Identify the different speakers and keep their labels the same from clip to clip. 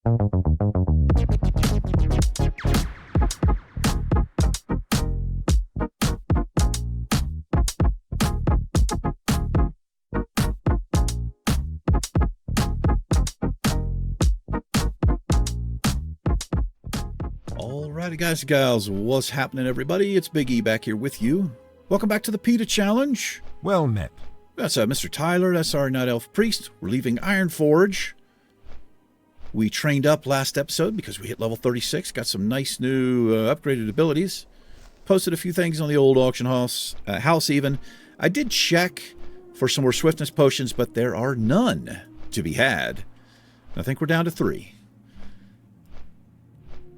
Speaker 1: Alrighty, guys and gals, what's happening, everybody? It's Big E back here with you. Welcome back to the PETA Challenge.
Speaker 2: Well met.
Speaker 1: That's Mr. Tyler. That's our Night Elf Priest. We're leaving Ironforge. We trained up last episode because we hit level 36. Got some nice new upgraded abilities. Posted a few things on the old auction house even. I did check for some more swiftness potions, but there are none to be had. I think we're down to 3.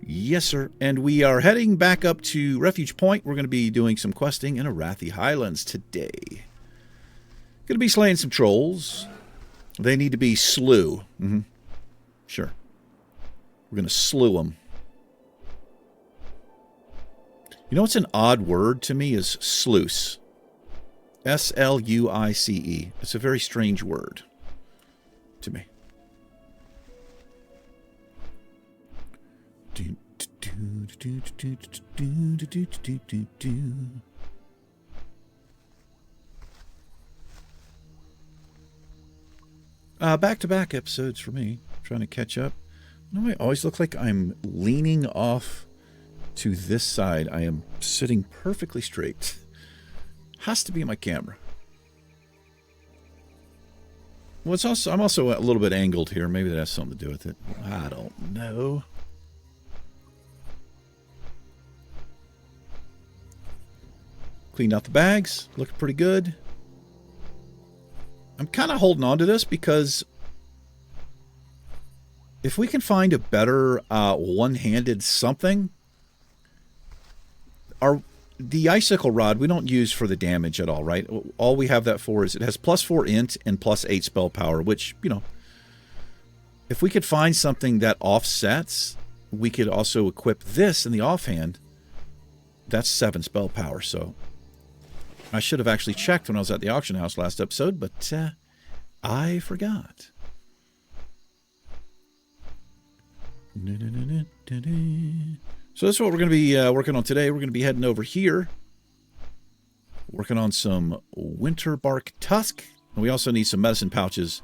Speaker 1: Yes, sir. And we are heading back up to Refuge Point. We're going to be doing some questing in Arathi Highlands today. Going to be slaying some trolls. They need to be slew. Sure. We're going to slew them. You know what's an odd word to me is sluice. S-L-U-I-C-E. It's a very strange word to me. Back-to-back episodes for me. Trying to catch up. No, I always look like I'm leaning off to this side. I am sitting perfectly straight. Has to be my camera. Well, I'm also a little bit angled here. Maybe that has something to do with it. I don't know. Cleaned out the bags. Looking pretty good. I'm kind of holding on to this because if we can find a better one-handed something, the icicle rod we don't use for the damage at all, right? All we have that for is it has +4 int and +8 spell power, which, you know, if we could find something that offsets, we could also equip this in the offhand. That's 7 spell power, so I should have actually checked when I was at the auction house last episode, but I forgot. So that's what we're going to be working on today. We're going to be heading over here, working on some winter bark tusk. And we also need some medicine pouches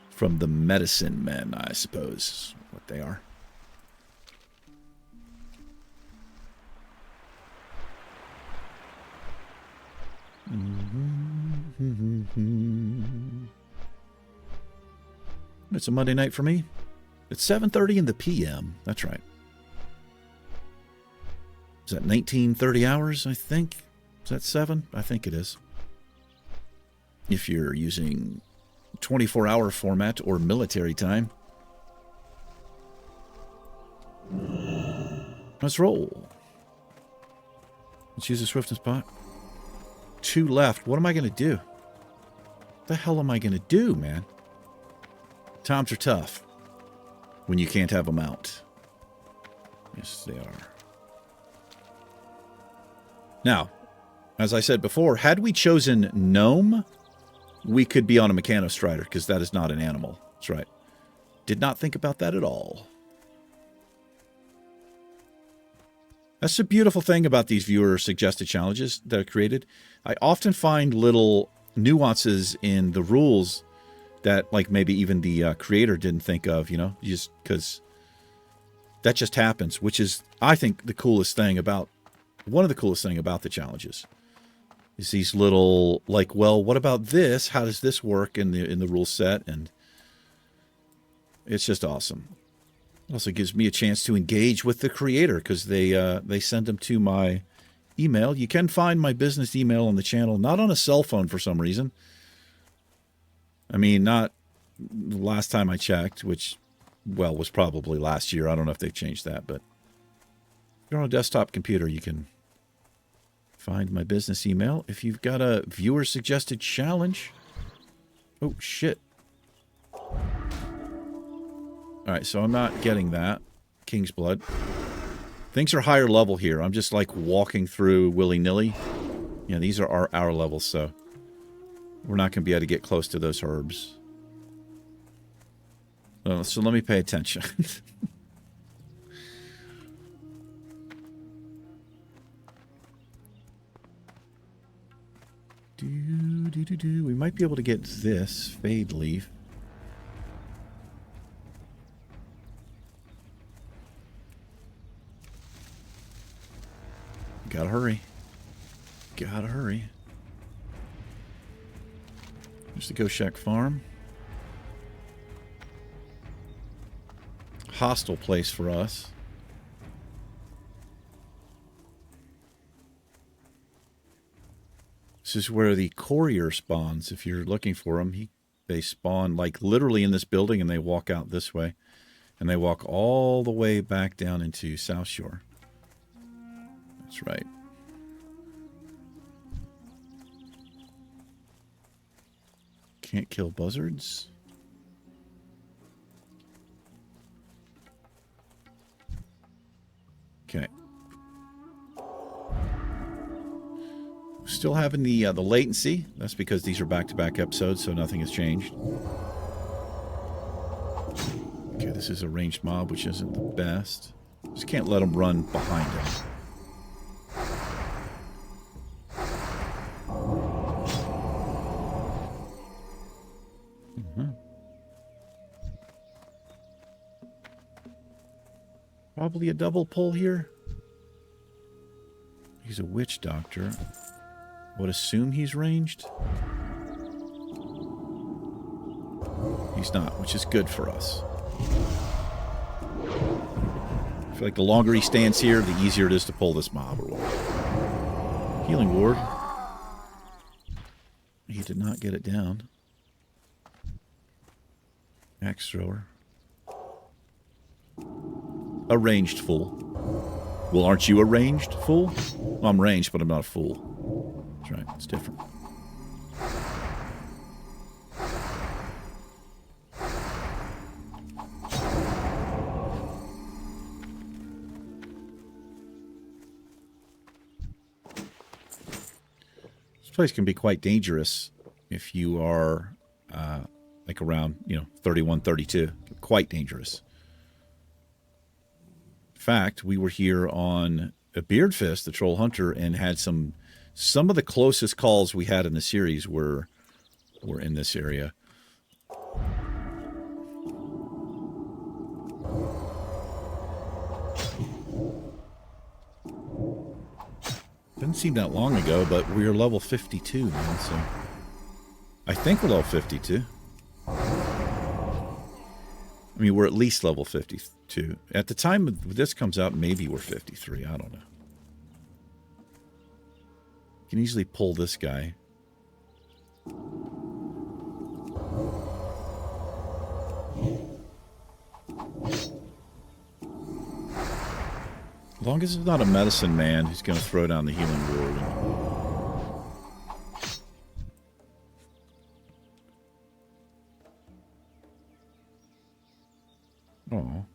Speaker 1: from the medicine men, I suppose, what they are. It's a Monday night for me. It's 7:30 in the p.m. That's right. Is that 1930 hours, I think? Is that 7? I think it is. If you're using 24-hour format or military time. Let's roll. Let's use a swiftness pot. 2 left. What am I going to do? What the hell am I going to do, man? Times are tough when you can't have them out. Yes, they are. Now, as I said before, had we chosen gnome, we could be on a mechanostrider, because that is not an animal. That's right. Did not think about that at all. That's the beautiful thing about these viewer-suggested challenges that are created. I often find little nuances in the rules that, like, maybe even the creator didn't think of, you know, just because that just happens, which is, I think, the coolest thing about, one of the coolest thing about the challenges is these little, like, well, what about this? How does this work in the rule set? And it's just awesome. It also gives me a chance to engage with the creator because they send them to my email. You can find my business email on the channel, not on a cell phone for some reason. I mean, not the last time I checked, which, well, was probably last year. I don't know if they've changed that, but if you're on a desktop computer, you can find my business email. If you've got a viewer-suggested challenge... Oh, shit. All right, so I'm not getting that. King's Blood. Things are higher level here. I'm just, like, walking through willy-nilly. Yeah, these are our levels, so we're not going to be able to get close to those herbs. So let me pay attention. We might be able to get this fade leaf. Gotta hurry. Gotta hurry. There's the Ghost Shack Farm. Hostile place for us. This is where the courier spawns. If you're looking for them, they spawn like literally in this building, and they walk out this way. And they walk all the way back down into South Shore. That's right. Can't kill buzzards. Okay. Still having the latency. That's because these are back-to-back episodes, so nothing has changed. Okay, this is a ranged mob, which isn't the best. Just can't let them run behind us. Probably a double pull here. He's a witch doctor. Would assume he's ranged. He's not, which is good for us. I feel like the longer he stands here, the easier it is to pull this mob or whatever. Healing ward. He did not get it down. Axe thrower. A ranged fool. Well, aren't you a ranged fool? Well, I'm ranged, but I'm not a fool. That's right. It's different. This place can be quite dangerous if you are like around, 31, 32. Quite dangerous. In fact, we were here on a Beardfist, the Troll Hunter, and had some of the closest calls we had in the series were in this area. Didn't seem that long ago, but we are level 52 now, so I think we're level 52. I mean, we're at least level 52. At the time this comes out, maybe we're 53. I don't know. You can easily pull this guy. As long as it's not a medicine man who's going to throw down the healing ward. Oh.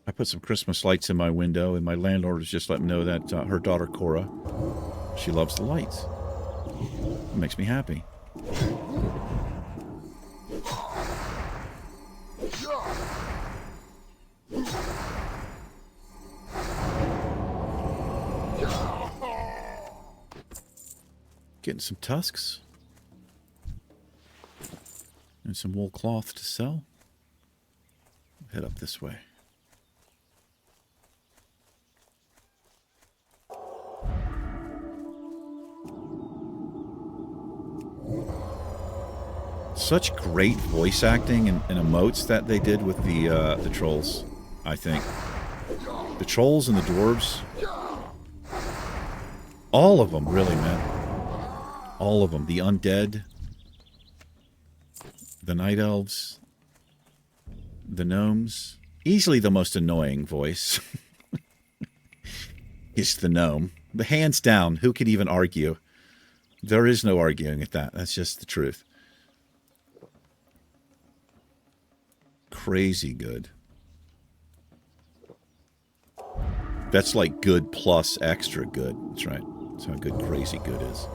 Speaker 1: I put some Christmas lights in my window, and my landlord has just let me know that her daughter Cora, she loves the lights. It makes me happy. Getting some tusks. And some wool cloth to sell. Head up this way. Such great voice acting and emotes that they did with the trolls, I think. The trolls and the dwarves. All of them, really, man. All of them. The undead. The night elves. The gnomes. Easily the most annoying voice. Is the gnome. The hands down, who could even argue? There is no arguing at that. That's just the truth. crazy good. That's like good plus extra good. That's right. That's how good crazy good is.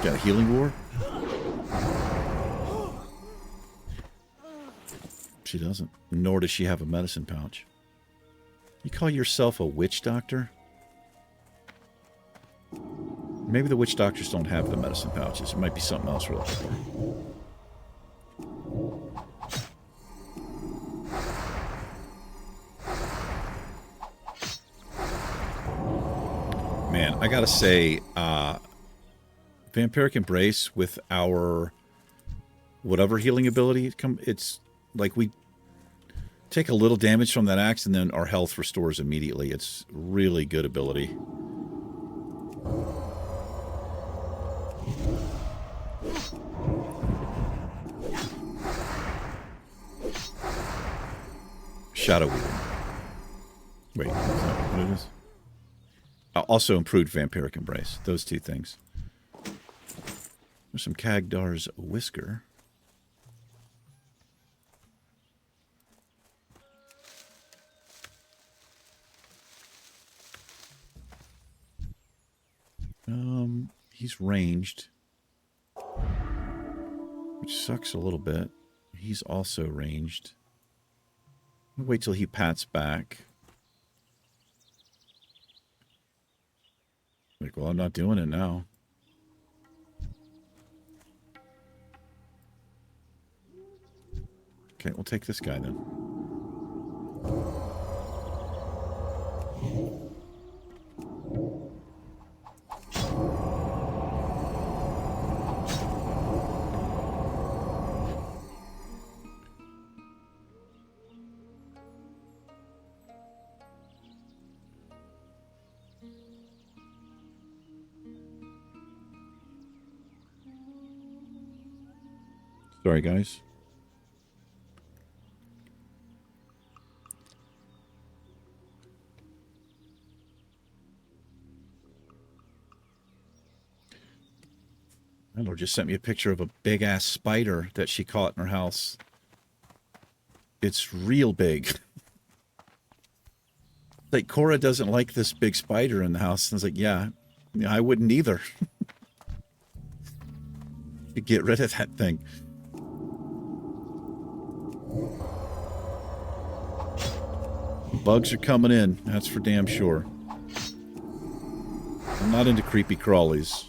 Speaker 1: Got a healing war? She doesn't. Nor does she have a medicine pouch. You call yourself a witch doctor? Maybe the witch doctors don't have the medicine pouches. It might be something else we're looking for. Man, I gotta say, Vampiric Embrace with our whatever healing ability, it's like we take a little damage from that axe and then our health restores immediately. It's really good ability. Shadow Weaving. Wait, is that what it is? Also improved Vampiric Embrace. Those two things. There's some Kagdar's Whisker. He's ranged, which sucks a little bit. He's also ranged. I'll wait till he pats back. Like, well, I'm not doing it now. Okay, we'll take this guy then. Sorry, guys. My Lord just sent me a picture of a big-ass spider that she caught in her house. It's real big. Like, Cora doesn't like this big spider in the house. And I was like, yeah, I wouldn't either. Get rid of that thing. Bugs are coming in, that's for damn sure. I'm not into creepy crawlies.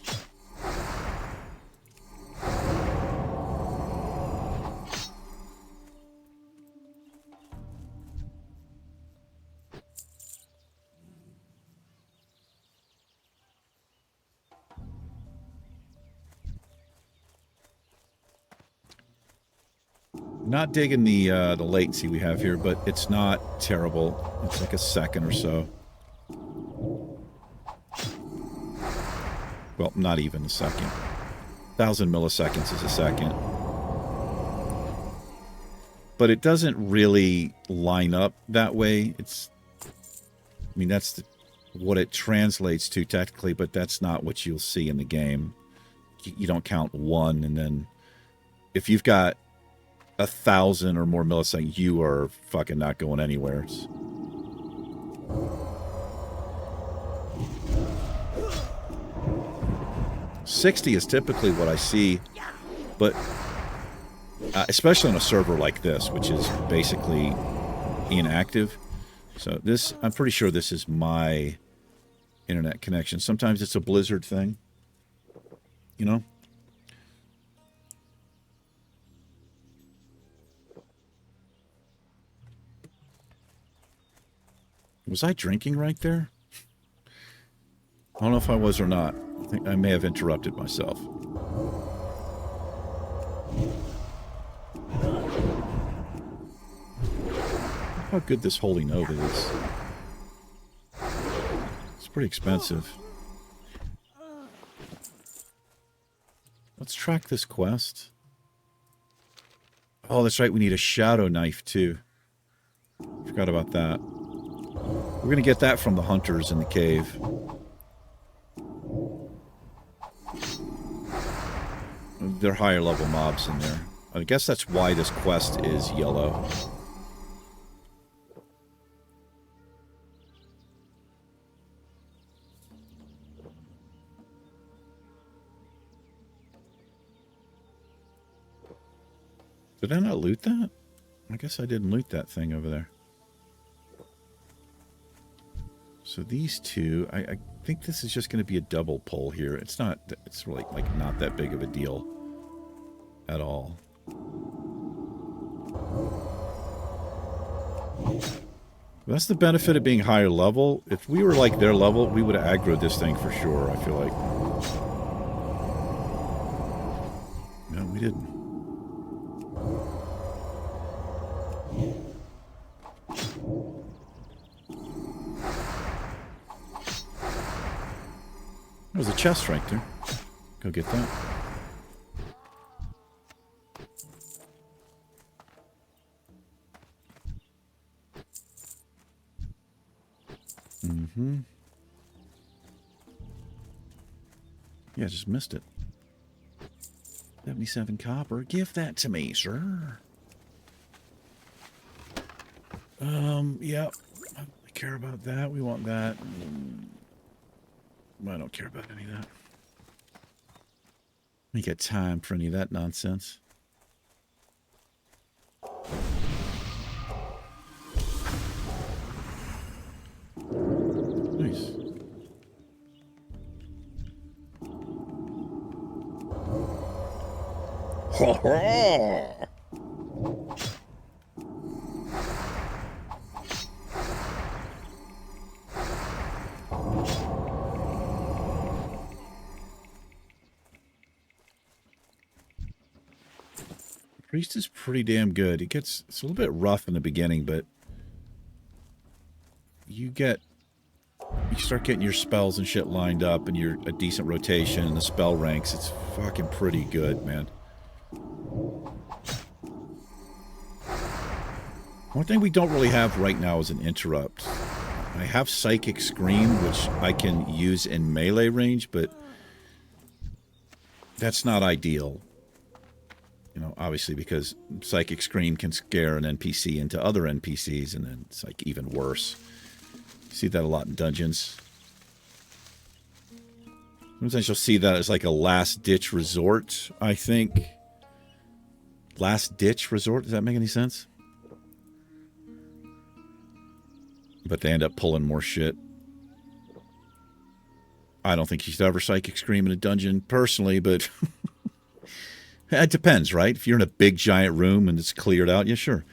Speaker 1: Not digging the latency we have here, but it's not terrible. It's like a second or so. Well, not even a second. 1,000 milliseconds is a second. But it doesn't really line up that way. It's, I mean, that's what it translates to technically, but that's not what you'll see in the game. You don't count one, and then if you've got 1,000 or more milliseconds, you are fucking not going anywhere. 60 is typically what I see, but especially on a server like this, which is basically inactive. So this, I'm pretty sure this is my internet connection. Sometimes it's a Blizzard thing, you know? Was I drinking right there? I don't know if I was or not. I think I may have interrupted myself. How good this Holy Nova is. It's pretty expensive. Let's track this quest. Oh, that's right. We need a shadow knife, too. Forgot about that. We're going to get that from the hunters in the cave. They're higher level mobs in there. I guess that's why this quest is yellow. Did I not loot that? I guess I didn't loot that thing over there. So these two, I think this is just going to be a double pull here. It's not, it's really like not that big of a deal at all. That's the benefit of being higher level. If we were like their level, we would have aggroed this thing for sure, I feel like. No, we didn't. There's a chest right there. Go get that. Mm-hmm. Yeah, just missed it. 77 copper. Give that to me, sir. Yeah. I don't really care about that. We want that. I don't care about any of that. We got time for any of that nonsense. Nice. Ha ha! Priest is pretty damn good. It's a little bit rough in the beginning, but you start getting your spells and shit lined up and you're a decent rotation and the spell ranks. It's fucking pretty good, man. One thing we don't really have right now is an interrupt. I have Psychic Scream, which I can use in melee range, but that's not ideal. You know, obviously, because Psychic Scream can scare an NPC into other NPCs, and then it's like even worse. You see that a lot in dungeons. Sometimes you'll see that as like a last-ditch resort, I think. Last-ditch resort? Does that make any sense? But they end up pulling more shit. I don't think you should ever Psychic Scream in a dungeon, personally, but... It depends, right? If you're in a big, giant room and it's cleared out, yeah, sure.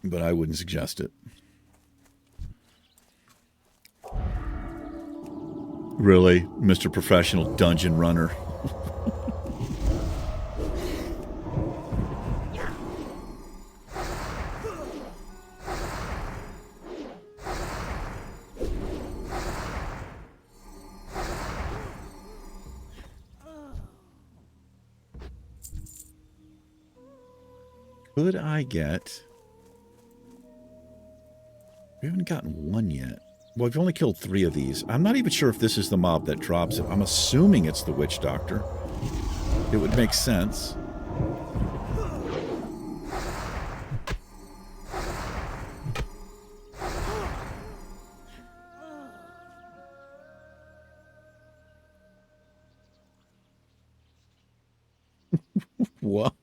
Speaker 1: But I wouldn't suggest it. Really? Mr. Professional Dungeon Runner. Could I get... We haven't gotten one yet. Well, we've only killed 3 of these. I'm not even sure if this is the mob that drops it. I'm assuming it's the Witch Doctor. It would make sense. What?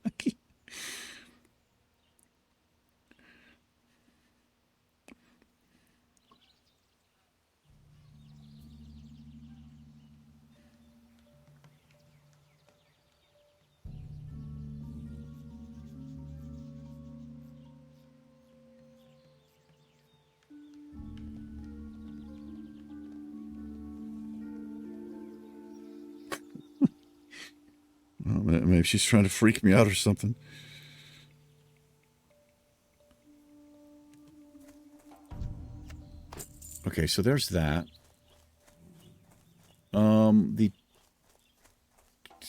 Speaker 1: Maybe she's trying to freak me out or something. Okay, so there's that.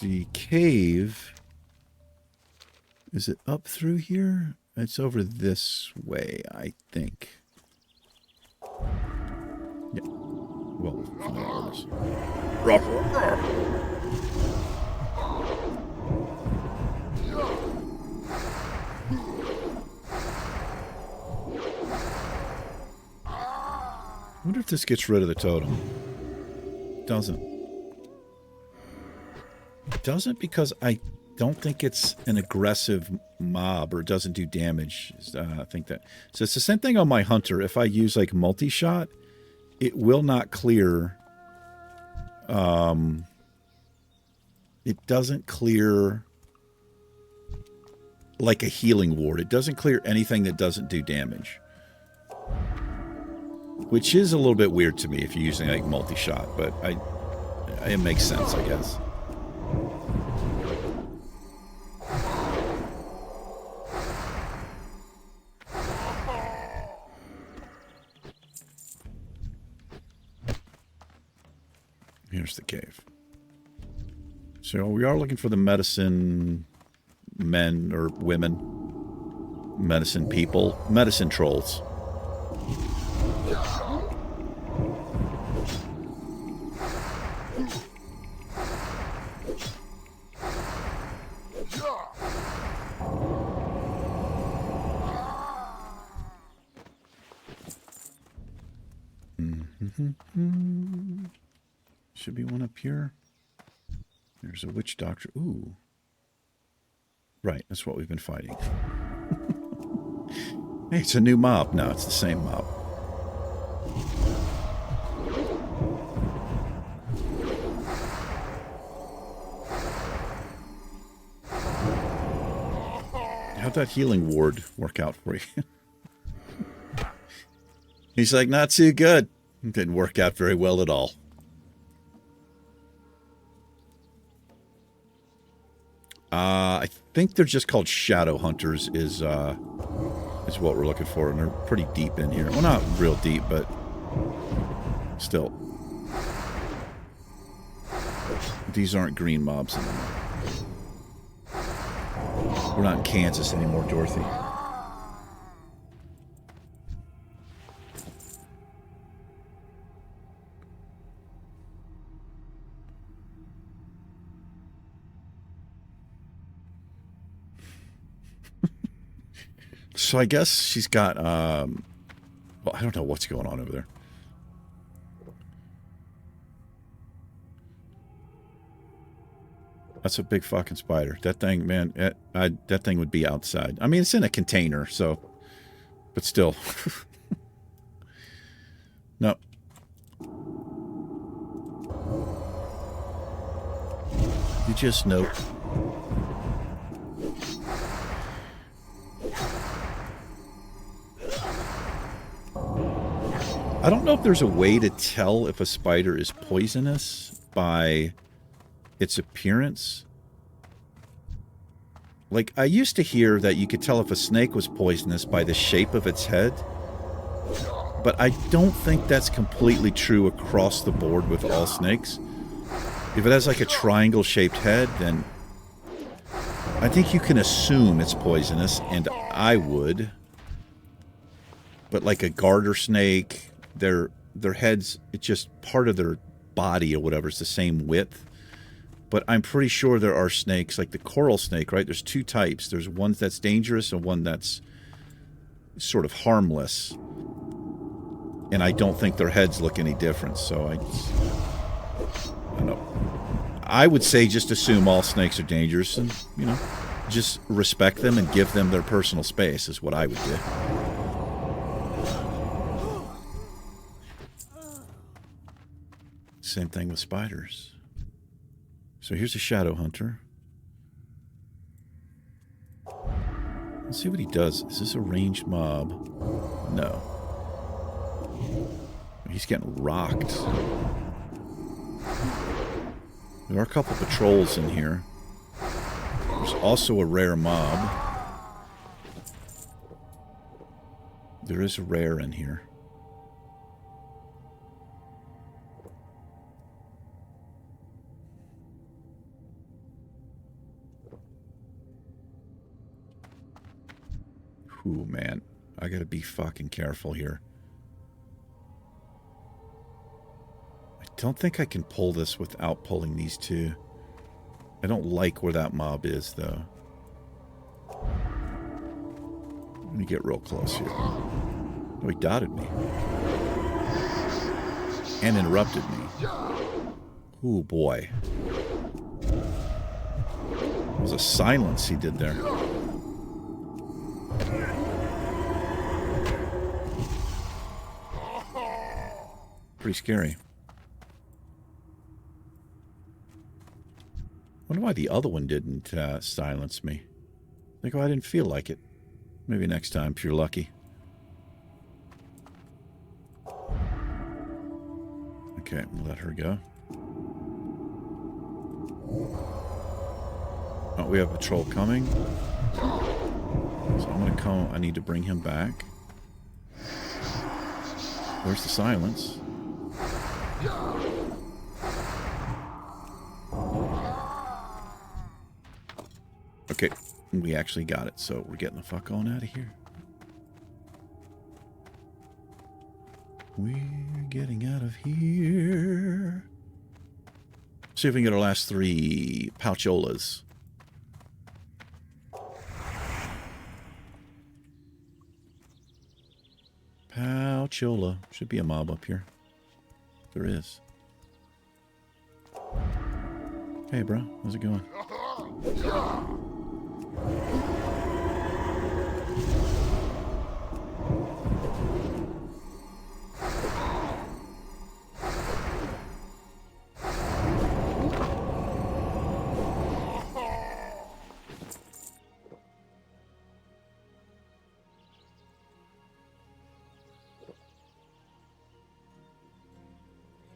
Speaker 1: The cave, is it up through here? It's over this way, I think. Yeah. Well, from the orders. wonder if this gets rid of the totem. Doesn't. It doesn't because I don't think it's an aggressive mob or doesn't do damage. I think that. So it's the same thing on my hunter. If I use like multi-shot, it will not clear. It doesn't clear like a healing ward. It doesn't clear anything that doesn't do damage. Which is a little bit weird to me if you're using like multi-shot, but it makes sense, I guess. Here's the cave. So we are looking for the medicine men or women, medicine people, medicine trolls. Should be one up here. There's a witch doctor. Ooh. Right, that's what we've been fighting. Hey, it's a new mob. No, it's the same mob. How'd that healing ward work out for you? He's like, not too good. It didn't work out very well at all. I think they're just called shadow hunters is what we're looking for, and they're pretty deep in here. Well, not real deep, but still. These aren't green mobs anymore. We're not in Kansas anymore, Dorothy. So I guess she's got, well, I don't know what's going on over there. That's a big fucking spider. That thing, man, that thing would be outside. I mean, it's in a container, so, but still. No. You just note. I don't know if there's a way to tell if a spider is poisonous by its appearance. Like, I used to hear that you could tell if a snake was poisonous by the shape of its head. But I don't think that's completely true across the board with all snakes. If it has like a triangle-shaped head, then I think you can assume it's poisonous, and I would. But like a garter snake, their heads, it's just part of their body or whatever. It's the same width. But I'm pretty sure there are snakes, like the coral snake, right? There's two types. There's one that's dangerous and one that's sort of harmless. And I don't think their heads look any different. So I don't know. I would say just assume all snakes are dangerous and, you know, just respect them and give them their personal space is what I would do. Same thing with spiders. So here's a shadow hunter. Let's see what he does. Is this a ranged mob? No. He's getting rocked. There are a couple patrols in here. There's also a rare mob. There is a rare in here. Ooh, man. I gotta be fucking careful here. I don't think I can pull this without pulling these two. I don't like where that mob is, though. Let me get real close here. Oh, he dotted me. and interrupted me. Oh boy. It was a silence he did there. Pretty scary. Wonder why the other one didn't silence me. Like, oh, I didn't feel like it. Maybe next time, if you're lucky. Okay, we'll let her go. Oh, we have a patrol coming. So I'm going to come. I need to bring him back. Where's the silence? Okay, we actually got it, so we're getting the fuck on out of here. We're getting out of here. See if we can get our last 3 poucholas. Pouchola. Should be a mob up here. There is. Hey, bro. How's it going?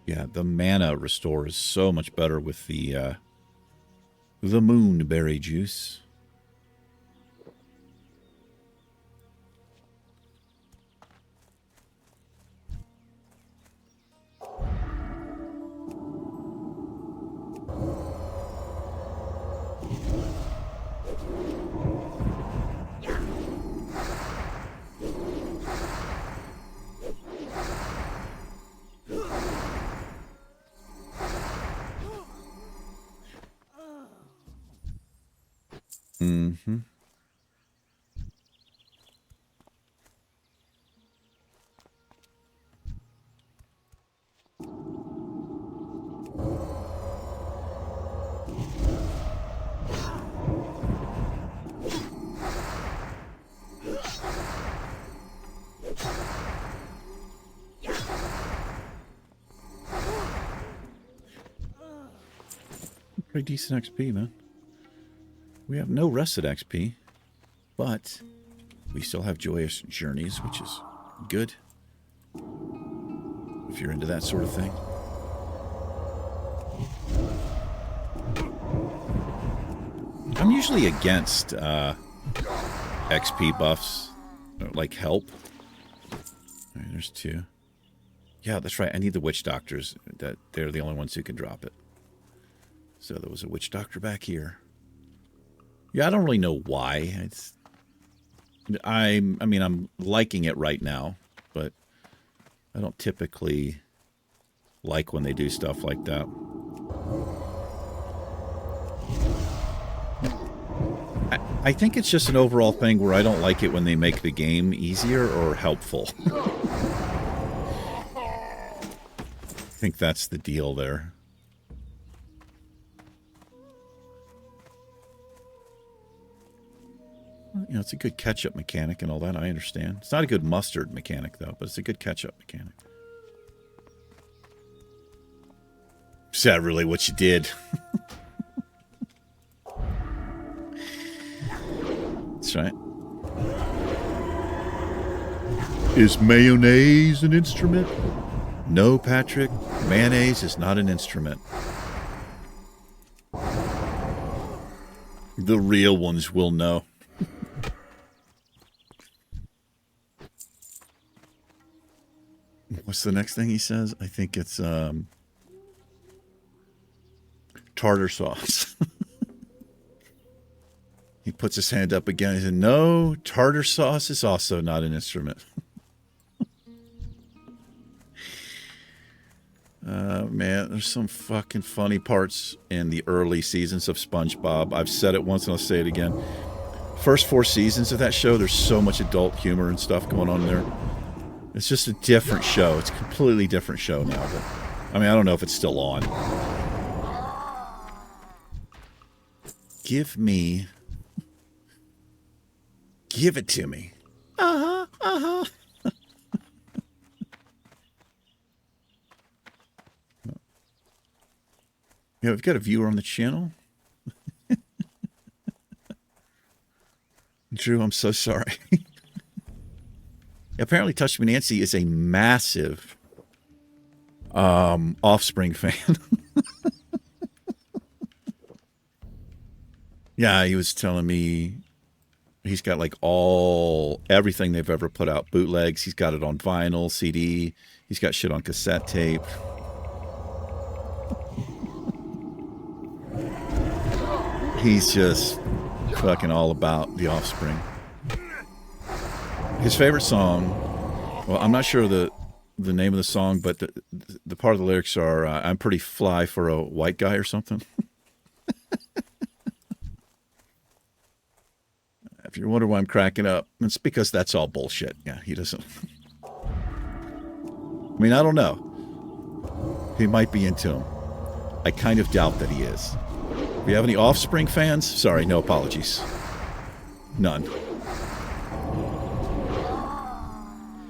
Speaker 1: Yeah, the mana restore is so much better with the moonberry juice. Mm-hmm. Pretty decent XP, man. We have no rested XP, but we still have joyous journeys, which is good. If you're into that sort of thing. I'm usually against XP buffs, like help. All right, there's 2. Yeah, that's right. I need the witch doctors. They're the only ones who can drop it. So there was a witch doctor back here. Yeah, I don't really know why. I mean, I'm liking it right now, but I don't typically like when they do stuff like that. I think it's just an overall thing where I don't like it when they make the game easier or helpful. I think that's the deal there. You know, it's a good catch-up mechanic and all that, I understand. It's not a good mustard mechanic, though, but it's a good catch-up mechanic. Is that really what you did? That's right. Is mayonnaise an instrument? No, Patrick. Mayonnaise is not an instrument. The real ones will know. What's the next thing he says? I think it's tartar sauce. He puts his hand up again. He said, no, tartar sauce is also not an instrument. Man, there's some fucking funny parts in the early seasons of SpongeBob. I've said it once and I'll say it again. First 4 seasons of that show, there's so much adult humor and stuff going on there. It's just a different show. It's a completely different show now. But I mean, I don't know if it's still on. Give it to me. Uh-huh, uh-huh. Yeah, we've got a viewer on the channel. Drew, I'm so sorry. Apparently, Touch Me Nancy is a massive Offspring fan. Yeah, he was telling me he's got like everything they've ever put out, bootlegs. He's got it on vinyl, CD. He's got shit on cassette tape. He's just fucking all about the Offspring. His favorite song, well, I'm not sure the name of the song, but the part of the lyrics are, I'm pretty fly for a white guy or something. If you're wondering why I'm cracking up, it's because that's all bullshit. Yeah, he doesn't. I mean, I don't know. He might be into him. I kind of doubt that he is. If you have any Offspring fans, sorry, no apologies. None.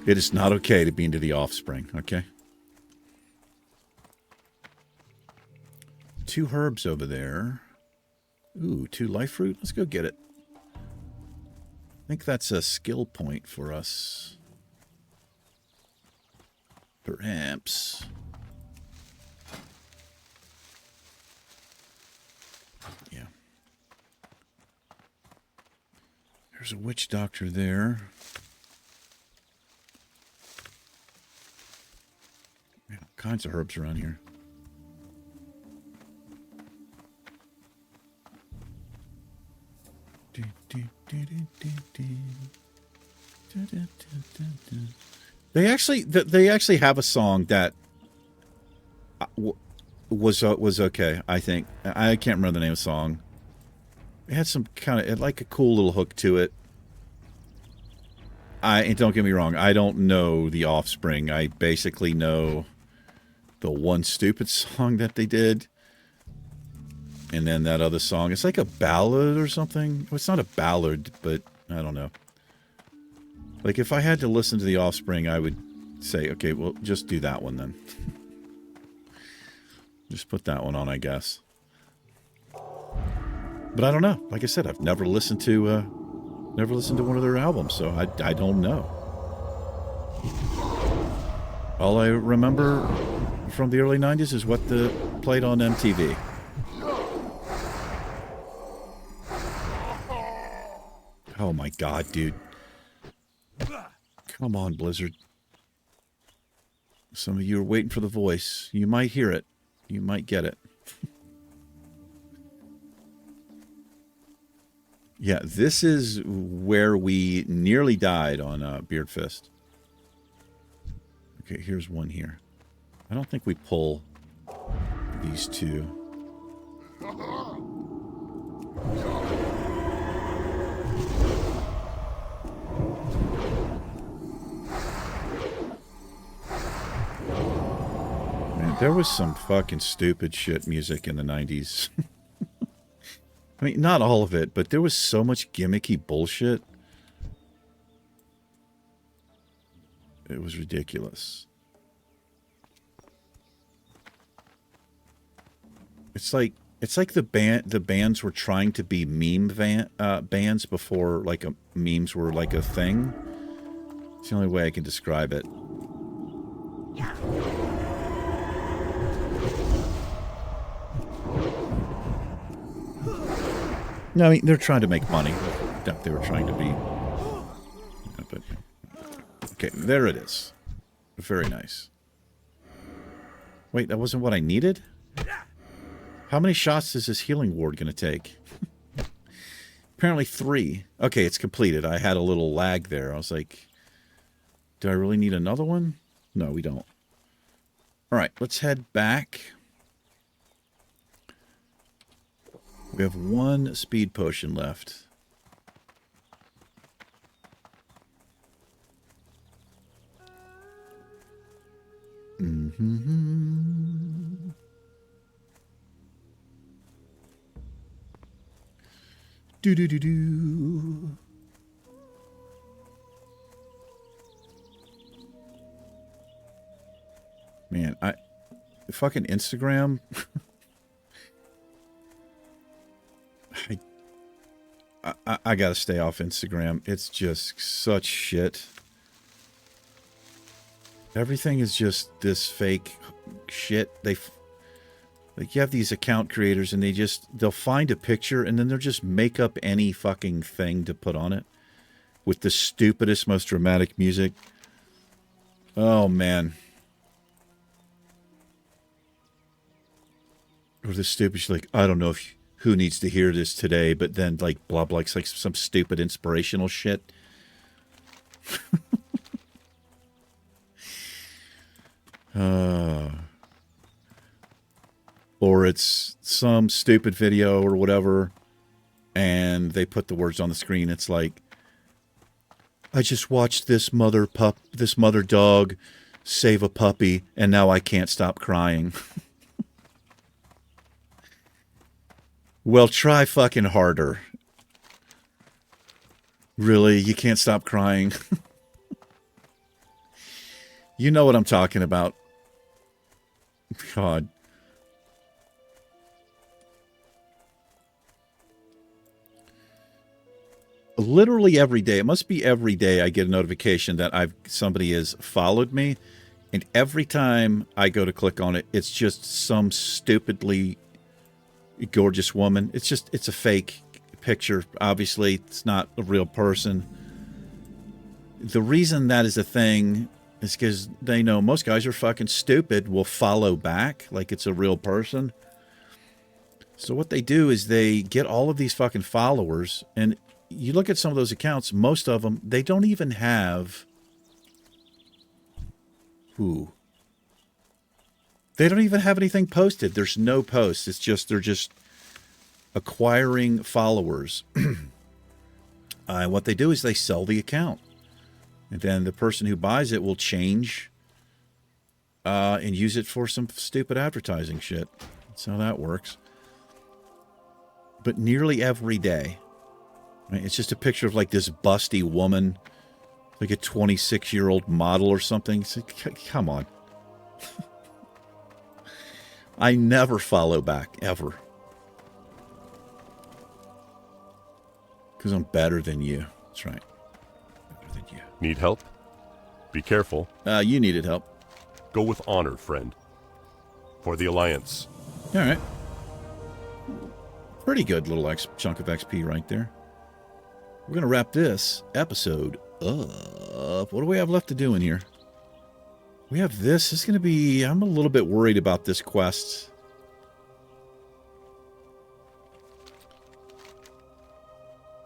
Speaker 1: It is not okay to be into the Offspring, okay? 2 herbs over there. Ooh, 2 life fruit. Let's go get it. I think that's a skill point for us. Perhaps. Yeah. There's a witch doctor there. Yeah, all kinds of herbs around here. They actually have a song that was okay. I think I can't remember the name of the song. It had some kind of like a cool little hook to it. And don't get me wrong, I don't know the Offspring. I basically know the one stupid song that they did. And then that other song, it's like a ballad or something. Well, it's not a ballad, but I don't know. Like, if I had to listen to the Offspring, I would say, okay, well, just do that one then. Just put that one on, I guess. But I don't know. Like I said, I've never listened to one of their albums, so I don't know. All I remember from the early 90s is what played on MTV. Oh my god, dude. Come on, Blizzard. Some of you are waiting for the voice. You might hear it. You might get it. Yeah, this is where we nearly died on Beard Fist. Okay, here's one here. I don't think we pull these two. Man, there was some fucking stupid shit music in the 90s. I mean, not all of it, but there was so much gimmicky bullshit. It was ridiculous. It's like the bands were trying to be meme bands before like memes were like a thing. It's the only way I can describe it. No, I mean, they're trying to make money. They were trying to be... But, okay, there it is. Very nice. Wait, that wasn't what I needed? How many shots is this healing ward going to take? Apparently 3. Okay, it's completed. I had a little lag there. I was like, do I really need another one? No, we don't. All right, let's head back. We have 1 speed potion left. Mm-hmm. Do-do-do-do. Man, fucking Instagram. I gotta stay off Instagram. It's just such shit. Everything is just this fake shit. Like you have these account creators and they'll find a picture and then they'll just make up any fucking thing to put on it with the stupidest, most dramatic music. Oh man. Or the stupid shit like, I don't know who needs to hear this today, but then like blah blah, it's like some stupid inspirational shit. Or it's some stupid video or whatever, and they put the words on the screen. It's like, I just watched this mother dog save a puppy, and now I can't stop crying. Well, try fucking harder. Really? You can't stop crying? You know what I'm talking about. God. Literally every day, it must be every day, I get a notification that somebody has followed me, and every time I go to click on it, it's just some stupidly gorgeous woman. It's a fake picture. Obviously, it's not a real person. The reason that is a thing is because they know most guys are fucking stupid, will follow back like it's a real person. So what they do is they get all of these fucking followers, and you look at some of those accounts, most of them, they don't even have... They don't even have anything posted. There's no posts. It's just, they're just acquiring followers. And what they do is they sell the account. And then the person who buys it will change and use it for some stupid advertising shit. That's how that works. But nearly every day, right, it's just a picture of like this busty woman, like a 26-year-old model or something. It's like, come on. I never follow back, ever. Because I'm better than you. That's right. Better than you.
Speaker 2: Need help? Be careful.
Speaker 1: You needed help.
Speaker 2: Go with honor, friend. For the Alliance.
Speaker 1: All right. Pretty good little chunk of XP right there. We're going to wrap this episode up. What do we have left to do in here? We have this. It's going to be... I'm a little bit worried about this quest.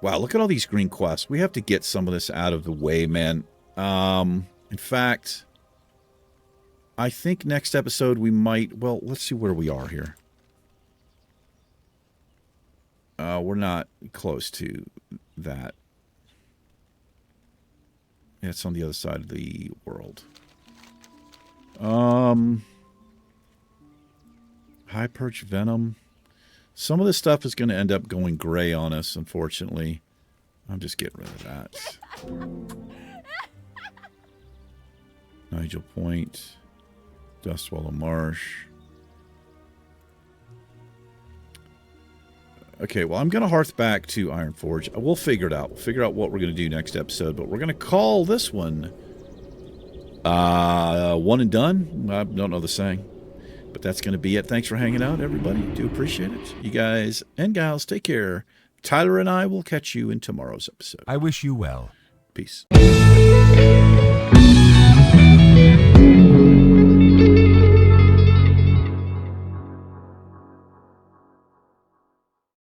Speaker 1: Wow, look at all these green quests. We have to get some of this out of the way, man. In fact, I think next episode we might... Well, let's see where we are here. We're not close to that. Yeah, it's on the other side of the world. High perch venom. Some of this stuff is going to end up going gray on us, unfortunately. I'm just getting rid of that. Nigel Point. Dustwallow Marsh. Okay, well, I'm going to hearth back to Ironforge. We'll figure it out. We'll figure out what we're going to do next episode, but we're going to call this one one and done. I don't know the saying, but that's going to be it. Thanks for hanging out, everybody. Do appreciate it. You guys and gals, take care. Tyler and I will catch you in tomorrow's episode.
Speaker 3: I wish you well.
Speaker 1: Peace.